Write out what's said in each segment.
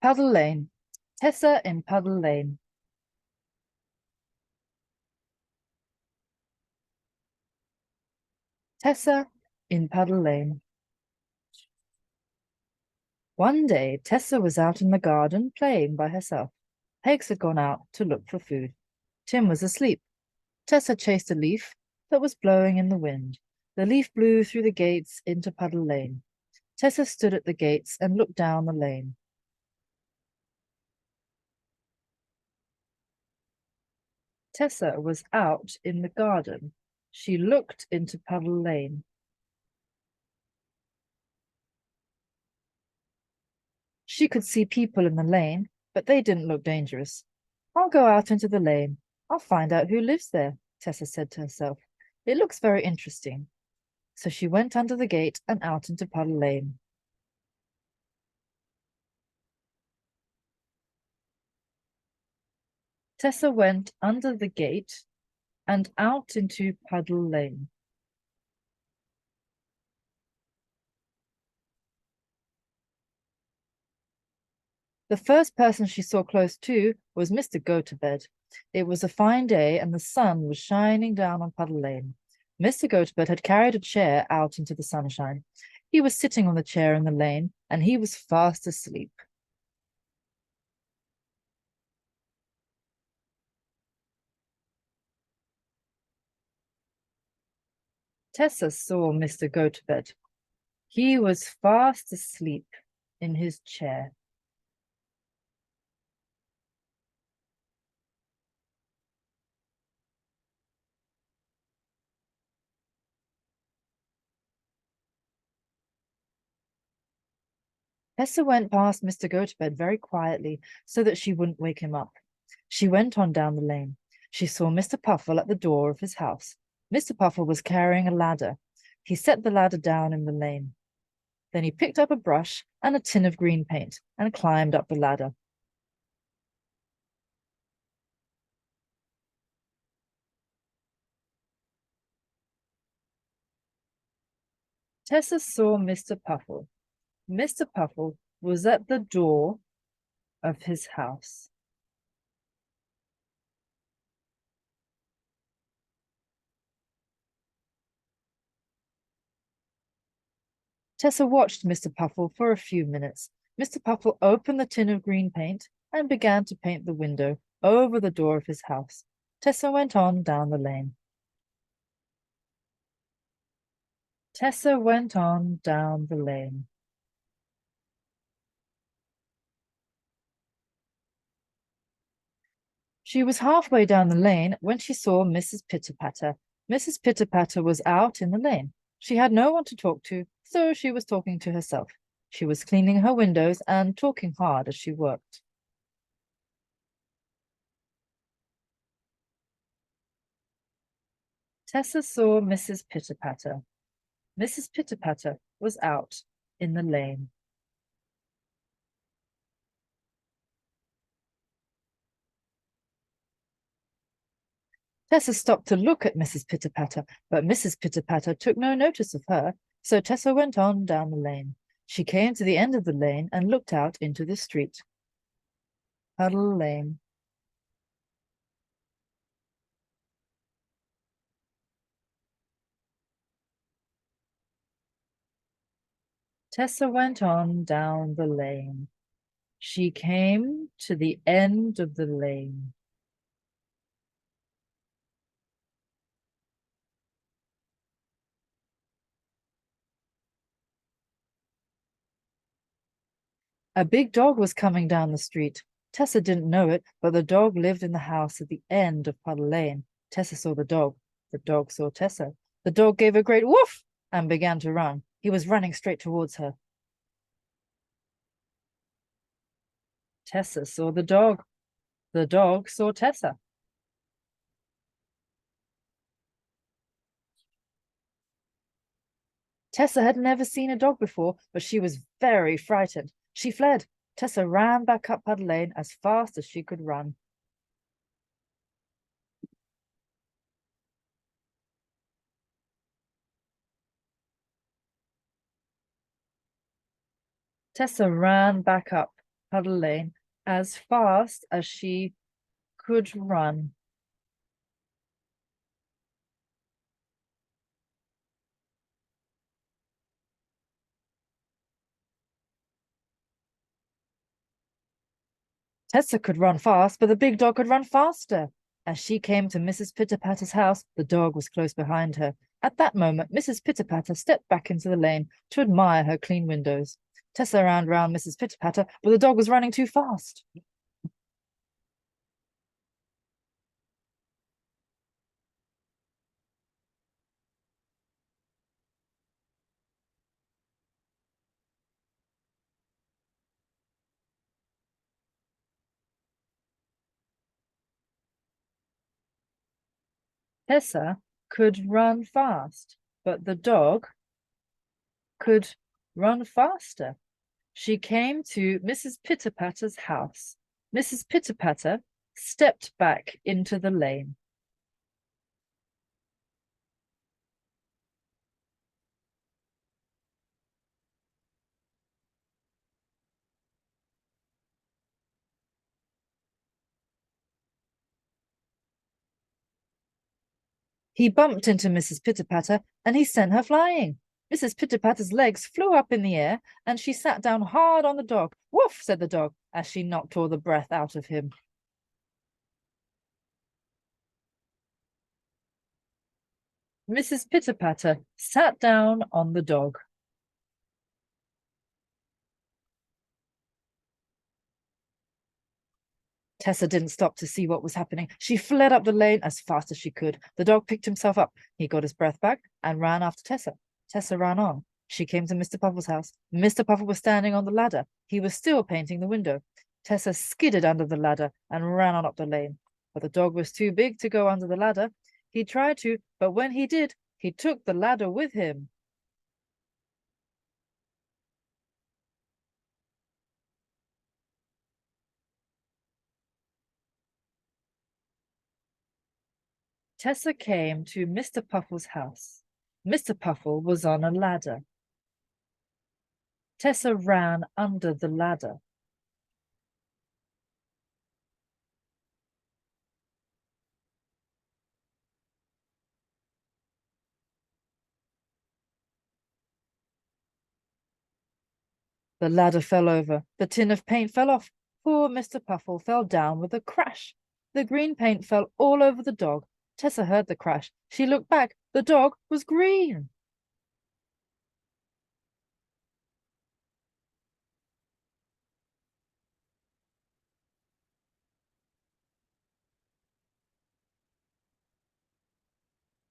Puddle Lane. Tessa in Puddle Lane. Tessa in Puddle Lane. One day, Tessa was out in the garden playing by herself. Pegs had gone out to look for food. Tim was asleep. Tessa chased a leaf that was blowing in the wind. The leaf blew through the gates into Puddle Lane. Tessa stood at the gates and looked down the lane. Tessa was out in the garden. She looked into Puddle Lane. She could see people in the lane, but they didn't look dangerous. I'll go out into the lane. I'll find out who lives there, Tessa said to herself. It looks very interesting. So she went under the gate and out into Puddle Lane. Tessa went under the gate and out into Puddle Lane. The first person she saw close to was Mr. Go-to-Bed. It was a fine day and the sun was shining down on Puddle Lane. Mr. Go-to-Bed had carried a chair out into the sunshine. He was sitting on the chair in the lane and he was fast asleep. Tessa saw Mr. Go-to-Bed. He was fast asleep in his chair. Tessa went past Mr. Go-to-Bed very quietly so that she wouldn't wake him up. She went on down the lane. She saw Mr. Puffle at the door of his house. Mr. Puffle was carrying a ladder. He set the ladder down in the lane. Then he picked up a brush and a tin of green paint and climbed up the ladder. Tessa saw Mr. Puffle. Mr. Puffle was at the door of his house. Tessa watched Mr. Puffle for a few minutes. Mr. Puffle opened the tin of green paint and began to paint the window over the door of his house. Tessa went on down the lane. Tessa went on down the lane. She was halfway down the lane when she saw Mrs. Pitter-Patter. Mrs. Pitter-Patter was out in the lane. She had no one to talk to, so she was talking to herself. She was cleaning her windows and talking hard as she worked. Tessa saw Mrs. Pitter-Patter. Mrs. Pitter-Patter was out in the lane. Tessa stopped to look at Mrs. Pitter-Patter, but Mrs. Pitter-Patter took no notice of her, so Tessa went on down the lane. She came to the end of the lane and looked out into the street. Puddle Lane. Tessa went on down the lane. She came to the end of the lane. A big dog was coming down the street. Tessa didn't know it, but the dog lived in the house at the end of Puddle Lane. Tessa saw the dog. The dog saw Tessa. The dog gave a great woof and began to run. He was running straight towards her. Tessa saw the dog. The dog saw Tessa. Tessa had never seen a dog before, but she was very frightened. She fled. Tessa ran back up Puddle Lane as fast as she could run. Tessa ran back up. Puddle Lane as fast as she could run. Tessa could run fast, but the big dog could run faster. As she came to Mrs. Pitterpatter's house, the dog was close behind her. At that moment, Mrs. Pitterpatter stepped back into the lane to admire her clean windows. Tessa ran round Mrs. Pitterpatter, but the dog was running too fast. Tessa could run fast, but the dog could run faster. She came to Mrs. Pitterpatter's house. Mrs. Pitterpatter stepped back into the lane. He bumped into Mrs. Pitterpatter and he sent her flying. Mrs. Pitterpatter's legs flew up in the air and she sat down hard on the dog. Woof, said the dog as she knocked all the breath out of him. Mrs. Pitterpatter sat down on the dog. Tessa didn't stop to see what was happening. She fled up the lane as fast as she could. The dog picked himself up. He got his breath back and ran after Tessa. Tessa ran on. She came to Mr. Puffle's house. Mr. Puffle was standing on the ladder. He was still painting the window. Tessa skidded under the ladder and ran on up the lane. But the dog was too big to go under the ladder. He tried to, but when he did, he took the ladder with him. Tessa came to Mr. Puffle's house. Mr. Puffle was on a ladder. Tessa ran under the ladder. The ladder fell over. The tin of paint fell off. Poor Mr. Puffle fell down with a crash. The green paint fell all over the dog. Tessa heard the crash. She looked back. The dog was green.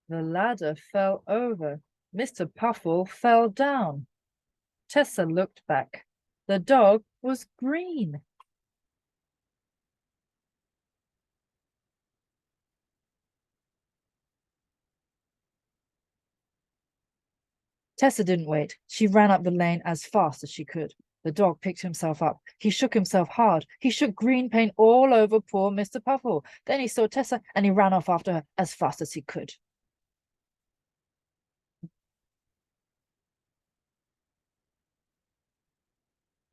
The ladder fell over. Mr. Puffle fell down. Tessa looked back. The dog was green. Tessa didn't wait. She ran up the lane as fast as she could. The dog picked himself up. He shook himself hard. He shook green paint all over poor Mr. Puffle. Then he saw Tessa and he ran off after her as fast as he could.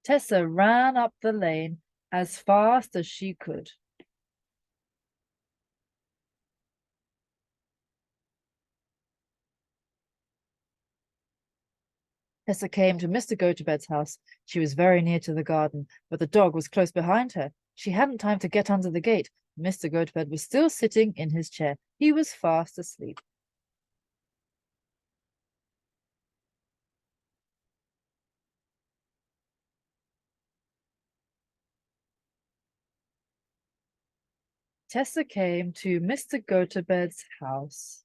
Tessa ran up the lane as fast as she could. Tessa came to Mr. Gotobed's house. She was very near to the garden, but the dog was close behind her. She hadn't time to get under the gate. Mr. Gotobed was still sitting in his chair. He was fast asleep. Tessa came to Mr. Gotobed's house.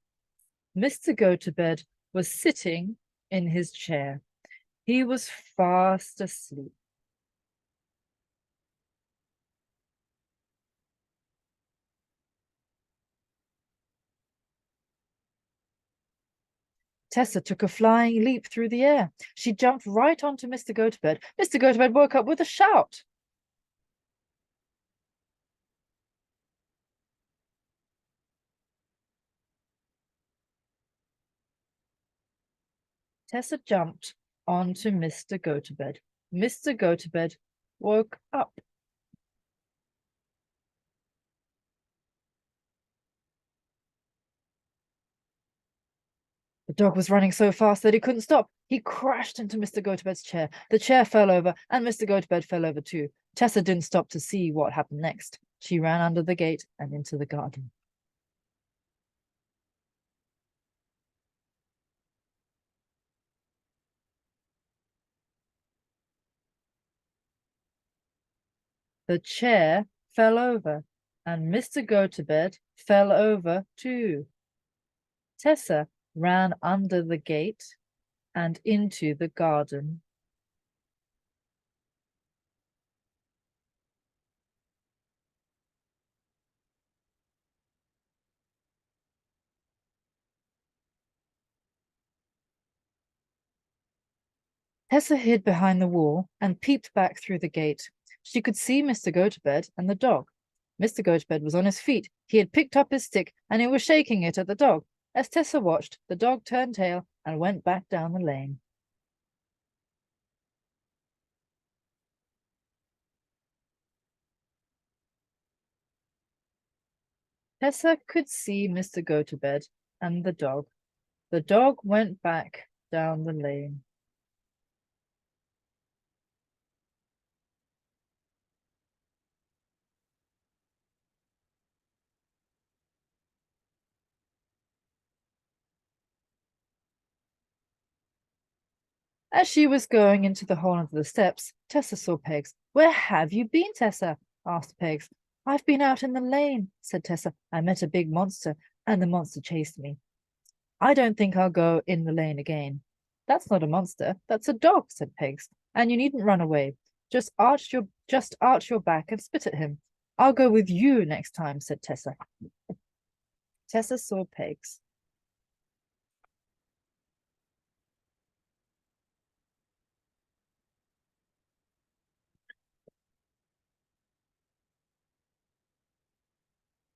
Mr. Gotobed was sitting in his chair. He was fast asleep. Tessa took a flying leap through the air. She jumped right onto Mr. Gotobed. Mr. Gotobed woke up with a shout. Tessa jumped onto Mr. Gotobed. Mr. Gotobed woke up. The dog was running so fast that he couldn't stop. He crashed into Mr. Gotobed's chair. The chair fell over, and Mr. Gotobed fell over too. Tessa didn't stop to see what happened next. She ran under the gate and into the garden. The chair fell over, and Mr. Gotobed fell over too. Tessa ran under the gate and into the garden. Tessa hid behind the wall and peeped back through the gate. She could see Mr. Gotobed and the dog. Mr. Gotobed was on his feet. He had picked up his stick and he was shaking it at the dog. As Tessa watched, the dog turned tail and went back down the lane. Tessa could see Mr. Gotobed and the dog. The dog went back down the lane. As she was going into the hole under the steps, Tessa saw Pegs. "Where have you been, Tessa?" asked Pegs. "I've been out in the lane," said Tessa. "I met a big monster, and the monster chased me. I don't think I'll go in the lane again." "That's not a monster, that's a dog," said Pegs. "And you needn't run away. Just arch your back and spit at him. I'll go with you next time," said Tessa. Tessa saw Pegs.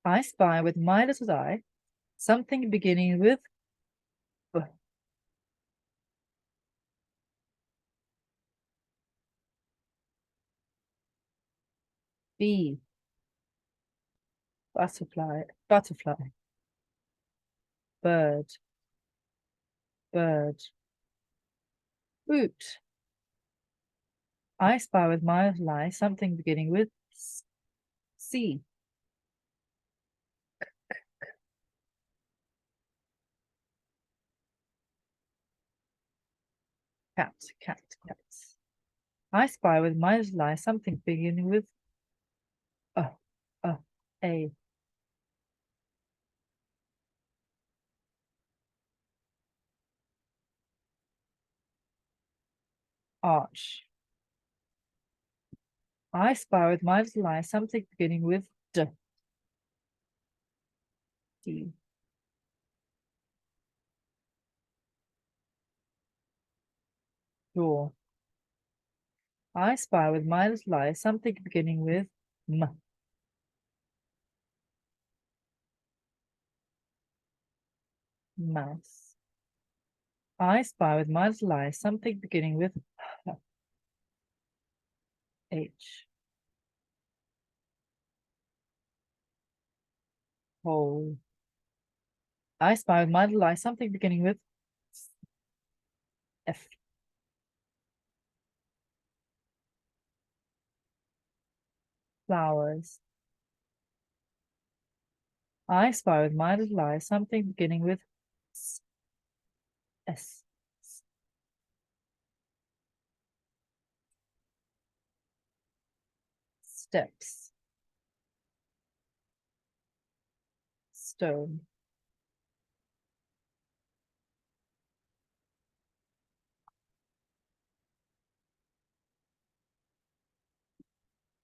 "I spy with my little eye something beginning with B. B. Butterfly, butterfly. Bird, bird. Boot. I spy with my little eye something beginning with C. Cat, cat, cat. I spy with my little eye something beginning with a, a, a. Arch. I spy with my little eye something beginning with D. D. Door. I spy with my little eye something beginning with M. Mouse. I spy with my little eye something beginning with H. Hole. I spy with my little eye something beginning with F. Flowers. I spy with my little eye something beginning with S. S. Steps. Stone.